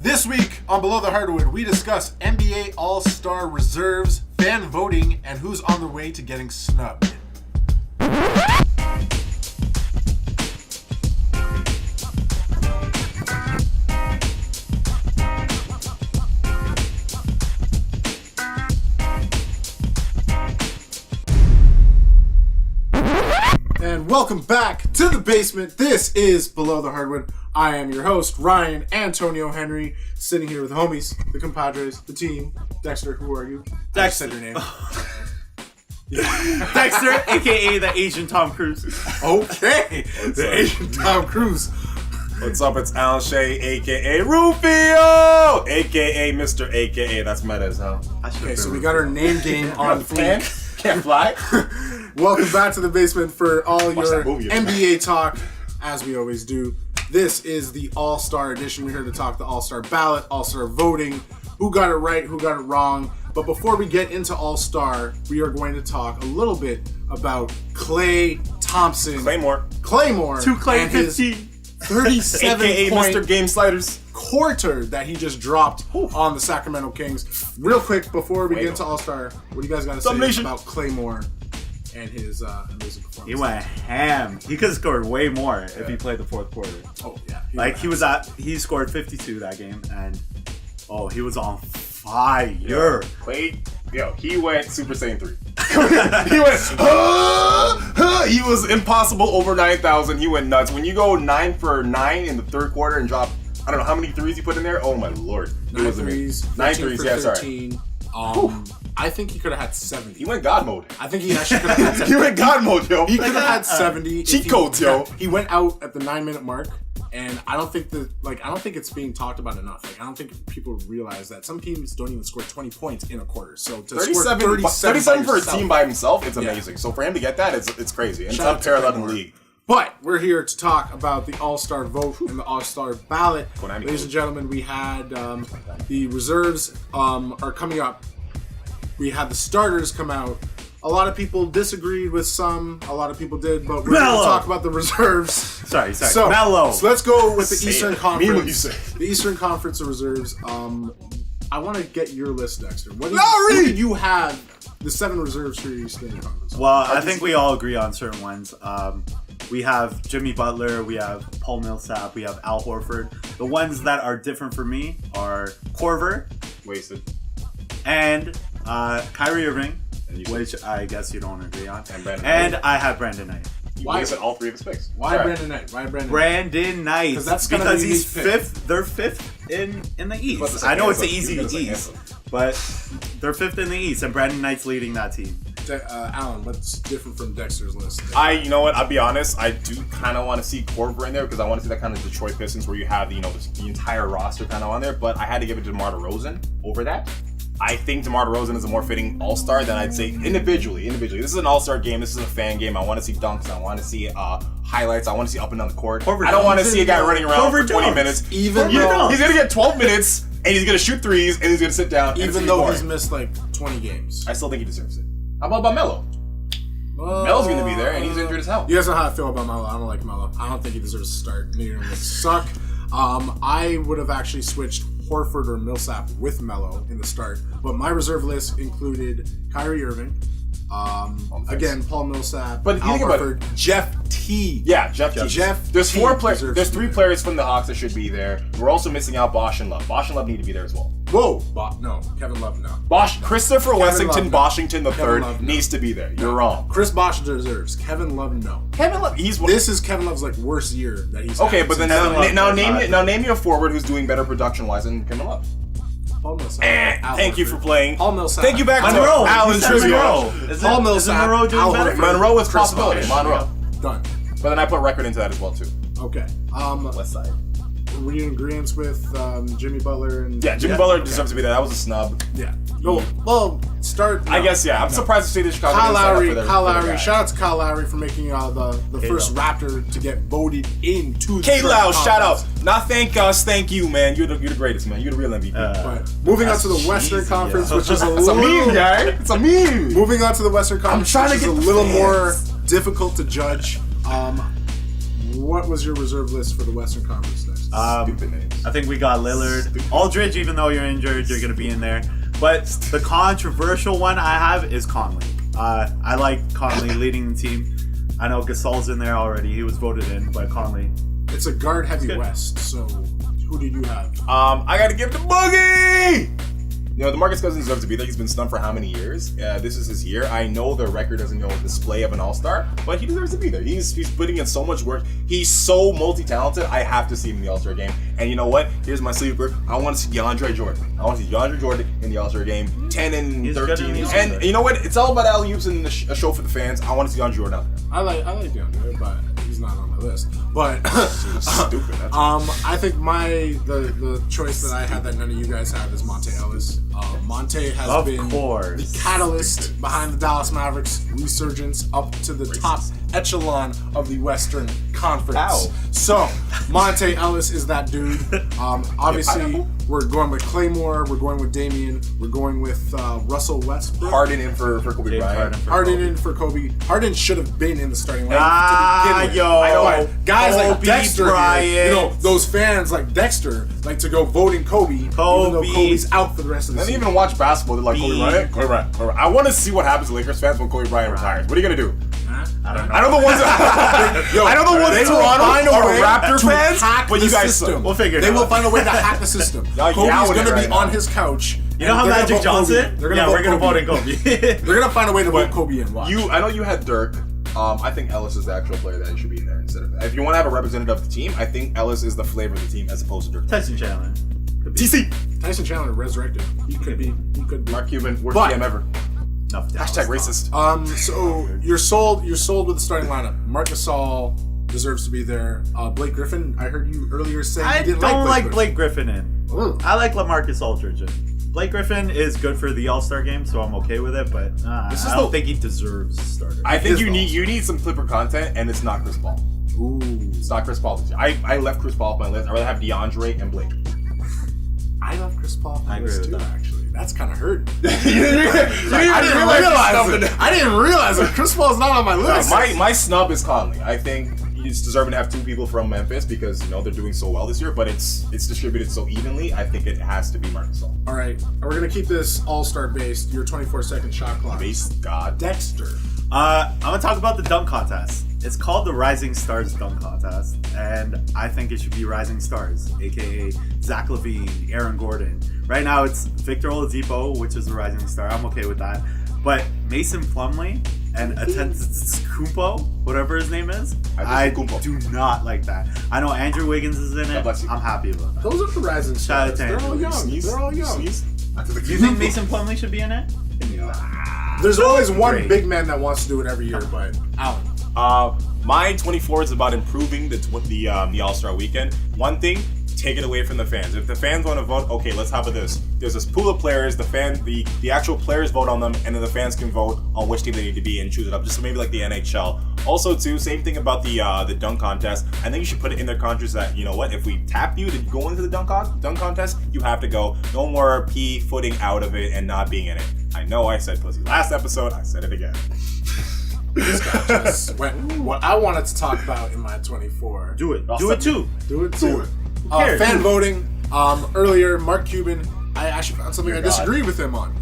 This week on Below the Hardwood, we discuss NBA All-Star reserves, fan voting, and who's on their way to getting snubbed. And welcome back to the basement. This is Below the Hardwood. I am your host, Ryan Antonio Henry, sitting here with the homies, the compadres, the team. Dexter, who are you? Dexter. I said your name. Dexter, a.k.a. the Asian Tom Cruise. Okay, the Asian Tom Cruise. What's up? It's Alan Shea, a.k.a. Rufio, a.k.a. Mr. a.k.a. That's meta as hell. Okay, so we got our name game on fleek. Can't fly. Welcome back to the basement for all Watch your that movie. NBA talk, as we always do. This is the All-Star edition. We're here to talk the All-Star ballot, All-Star voting, who got it right, who got it wrong. But before we get into All-Star, we are going to talk a little bit about Klay Thompson. Claymore. Two Klay and his 15. 37 a.k.a. point Mr. Game Sliders. quarter that he just dropped on the Sacramento Kings. Real quick, before we get into All-Star, what do you guys got to say about Claymore and his amazing performance? He went ham. He could have scored way more if he played the fourth quarter. Oh, yeah. He scored 52 that game, and he was on fire. Klay, he went Super Saiyan 3. He went, he was impossible over 9,000. He went nuts. When you go 9 for 9 in the third quarter and drop, I don't know how many threes you put in there. Oh my lord. It 9 was threes. 9 threes, yeah, sorry. I think he could have had 70. He went God mode. I think he actually could have had 70. He went God mode, yo. He could have had 70. Cheat codes, yo. He went out at the 9-minute mark, and I don't think it's being talked about enough. I don't think people realize that some teams don't even score 20 points in a quarter. So to 37 score 37 for a team by himself, it's amazing. Yeah. So for him to get that, it's crazy. And it's Shout out to unparalleled in the Claymore. league. But we're here to talk about the All-Star vote and the All-Star ballot. Konami Ladies and gentlemen, we had the reserves are coming up. We had the starters come out. A lot of people disagreed with some. A lot of people did, but we're going to talk about the reserves. Sorry. So let's go with the Eastern Conference. Mean what you say. The Eastern Conference of reserves. I want to get your list, Dexter. Who did you have the 7 reserves for your Eastern Conference? Well, I think we all agree on certain ones. We have Jimmy Butler, we have Paul Millsap, we have Al Horford. The ones that are different for me are Korver Wasted. and Kyrie Irving, which I guess you don't agree on. And I have Brandon Knight. Why is it all 3 of his picks? Why Brandon Knight? Brandon Knight. That's gonna because be he's his pick. 5th. They're 5th in the East. What's the I know second it's the answer? easy East, but they're 5th in the East, and Brandon Knight's leading that team. Alan, what's different from Dexter's list? You know what? I'll be honest. I do kind of want to see Korver in there because I want to see that kind of Detroit Pistons where you have the entire roster kind of on there. But I had to give it to DeMar DeRozan over that. I think DeMar DeRozan is a more fitting All-Star than I'd say individually. This is an All-Star game. This is a fan game. I want to see dunks. I want to see highlights. I want to see up and down the court. I don't want to see a guy running around for 20 minutes. Even though he's going to get 12 minutes and he's going to shoot threes and he's going to sit down. Even though he's missed like 20 games. I still think he deserves it. How about Melo? Melo's going to be there and he's injured as hell. You guys know how I feel about Melo. I don't like Melo. I don't think he deserves to start. Neither of them suck. I would have actually switched Horford or Millsap with Melo in the start, but my reserve list included Kyrie Irving, again Paul Millsap, but Al you think Horford, about Jeff T. Yeah, Jeff T. There's T 4 players. deserves There's to 3 be players from the Hawks that should be there. We're also missing out Bosh and Love. Bosh and Love need to be there as well. Whoa, no, Kevin Love, no. Christopher Wessington, Boshington the Kevin third Love, no. needs to be there. You're wrong. Chris Bosh deserves. Kevin Love, no. Kevin Love, This is Kevin Love's like worst year that he's okay, had but then since name me a forward who's doing better production wise than Kevin Love. Paul Millsap. Thank you for playing. Paul Millsap. Thank you back to Monroe. Alan Trivia. Paul Millsap. Monroe doing Al better? Horford, Monroe was Chris possibility. Bosh. Monroe. Done. But then I put record into that as well too. Okay. West side. Were you in agreement with Jimmy Butler? Jimmy Butler deserves to be there. That was a snub. Yeah. No. Well, start. I guess, yeah. I'm surprised to see the Chicago Kyle Bulls Lowry. set up Kyle for their Lowry. guy. Shout out to Kyle Lowry for making the first Raptor to get voted into the K-Low, shout out. conference. Not thank us, thank you, man. You're the greatest, man. You're the real MVP. But moving on to the Western cheesy, Conference, yo. which is a It's a little meme, guy. It's a meme. Moving on to the Western Conference, trying which to is get a the little fans. more difficult to judge. What was your reserve list for the Western Conference next? Stupid names. I think we got Lillard. Aldridge, even though you're injured, you're going to be in there. But the controversial one I have is Conley. I like Conley leading the team. I know Gasol's in there already. He was voted in, but Conley. It's a guard-heavy West, so who did you have? I got to give it to Boogie! You know, DeMarcus Cousins deserves to be there. He's been stunned for how many years? This is his year. I know the record doesn't display of an all-star, but he deserves to be there. He's putting in so much work. He's so multi-talented. I have to see him in the All-Star game. And you know what? Here's my sleeper. I want to see DeAndre Jordan. I want to see DeAndre Jordan in the All-Star game. 10 and 13. And you know what? It's all about alley-oops and a show for the fans. I want to see DeAndre Jordan out there. I like DeAndre, but he's not on my list. But Stupid. I think the choice that I had that none of you guys have is Monte Ellis. Monte has been the catalyst behind the Dallas Mavericks resurgence up to the top echelon of the Western Conference. Ow. So Monte Ellis is that dude. Obviously, we're going with Claymore. We're going with Damian. We're going with Russell Westbrook. Harden in for Kobe Bryant. Harden in for Kobe. Harden should have been in the starting lineup to begin with. I know. But guys Kobe like Dexter, Bryant. you know, those fans like Dexter like to go voting Kobe, even though Kobe's out for the rest of the I season. didn't even watch basketball. They're like, Kobe Bryant, Kobe Bryant, Kobe Bryant. I want to see what happens to Lakers fans when Kobe Bryant retires. What are you going to do? I don't know. I know the ones I know the ones in Toronto are Raptor fans, but you guys suck. We'll figure it They out. will find a way to hack the system. Kobe's going to be on his couch. You know how Magic Johnson? We're gonna vote in Kobe. They're gonna find a way to vote Kobe in. Watch. I know you had Dirk. I think Ellis is the actual player that should be in there instead of. If you want to have a representative of the team, I think Ellis is the flavor of the team as opposed to Dirk. Tyson Chandler. TC. Tyson Chandler resurrected. He could be. Mark Cuban, worst GM ever. No, Hashtag racist. So you're sold with the starting lineup. Marc Gasol deserves to be there. Blake Griffin. I heard you earlier say I you didn't don't like Blake Griffin in. Ooh. I like LaMarcus Aldridge in. Blake Griffin is good for the All-Star game, so I'm okay with it. But I don't think he deserves starter. I think you need some Clipper content, and it's not Chris Paul. Ooh. It's not Chris Paul. I left Chris Paul off my list. I'd rather have DeAndre and Blake. I love Chris Paul. I agree with too, that. Actually, that's kind of hurt. I didn't realize that Chris Paul's not on my list. My snub is Conley. I think he's deserving to have two people from Memphis because they're doing so well this year, but it's distributed so evenly. I think it has to be Marc Gasol. All right, we're gonna keep this all-star based. Your 24-second shot clock. Based God. Dexter. I'm gonna talk about the dunk contest. It's called the Rising Stars Dunk Contest, and I think it should be Rising Stars, aka Zach LaVine, Aaron Gordon. Right now, it's Victor Oladipo, which is a rising star. I'm okay with that. But Mason Plumlee and Antetokounmpo, whatever his name is, I do not like that. I know Andrew Wiggins is in it. I'm happy with that. Those are the rising stars. They're all young. They're all young. Do you think Mason Plumlee should be in it? There's always one big man that wants to do it every year, but Alan. My 24 is about improving the All-Star weekend. One thing, take it away from the fans. If the fans want to vote, okay, let's have this. There's this pool of players. The actual players vote on them, and then the fans can vote on which team they need to be and choose it up. Just maybe like the NHL. Also, too, same thing about the dunk contest. I think you should put it in their contracts that, you know what, if we tap you to go into the dunk contest, you have to go. No more footing out of it and not being in it. I know I said pussy last episode. I said it again. This guy just went. What I wanted to talk about in my 24. Do it. Do it too. Fan voting. Earlier, Mark Cuban. I actually found something I disagreed with him on.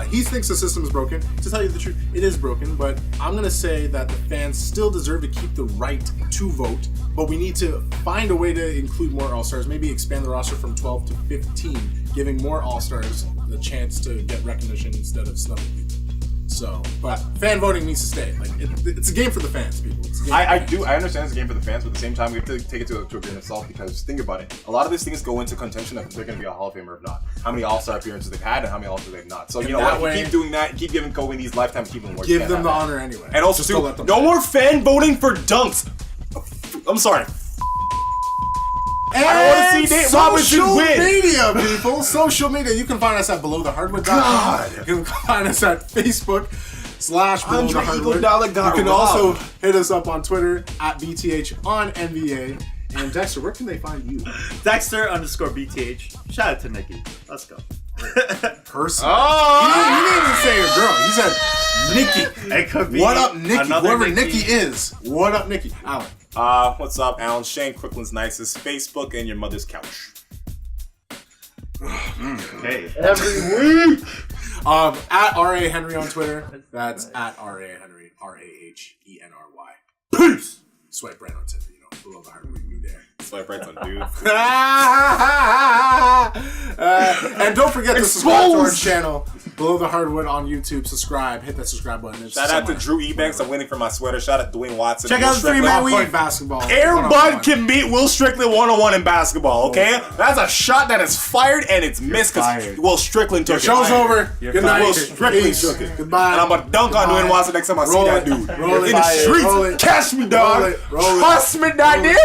He thinks the system is broken. To tell you the truth, it is broken. But I'm gonna say that the fans still deserve to keep the right to vote. But we need to find a way to include more All-Stars. Maybe expand the roster from 12 to 15, giving more All-Stars the chance to get recognition instead of snubbing people. So, but fan voting needs to stay. Like it's a game for the fans, people. I understand it's a game for the fans, but at the same time, we have to take it to a grain of salt because think about it. A lot of these things go into contention if they're going to be a Hall of Famer or not. How many All-Star appearances they've had and how many All-Stars they've not. So, keep doing that, keep giving Kobe these lifetime achievement awards. Give them the honor anyway. And also, no more fan voting for dunks. I'm sorry. And I don't want to see Nate Robinson win. Social media, people. Social media. You can find us at belowthehardwood.com. You can find us at Facebook/belowthehardwood. You can also hit us up on Twitter at BTH on NBA. And Dexter, where can they find you? Dexter_BTH. Shout out to Nikki. Let's go. Person. He didn't even say a girl. He said Nikki. It could be. What up, Nikki? Whoever Nikki Nikki is. What up, Nikki? Alan. What's up, Alan Shane, Crooklyn's Nicest, Facebook, and your mother's couch. Okay. Every week. At R.A. Henry on Twitter. That's at R.A. Henry. RAHENRY. Peace! Swipe right on Tinder, below the heart with me there. Swipe right on dude. And don't forget to subscribe to our channel, Below the Hardwood on YouTube. Subscribe. Hit that subscribe button. Shout out to Drew Ebanks. I'm waiting for my sweater. Shout out to Dwayne Watson. Check out the 3-man week. Point basketball. Air Bud can beat Will Strickland 1-on-1 in basketball, okay? That's a shot that is fired and it's missed because Will Strickland took it. Show's over. Good night. Will Strickland Peace. took it. Goodbye. And I'm about to dunk on Dwayne Watson next time I see that dude. Roll it. In the streets. Roll it. Catch me, dog. Roll it. Trust me, daddy.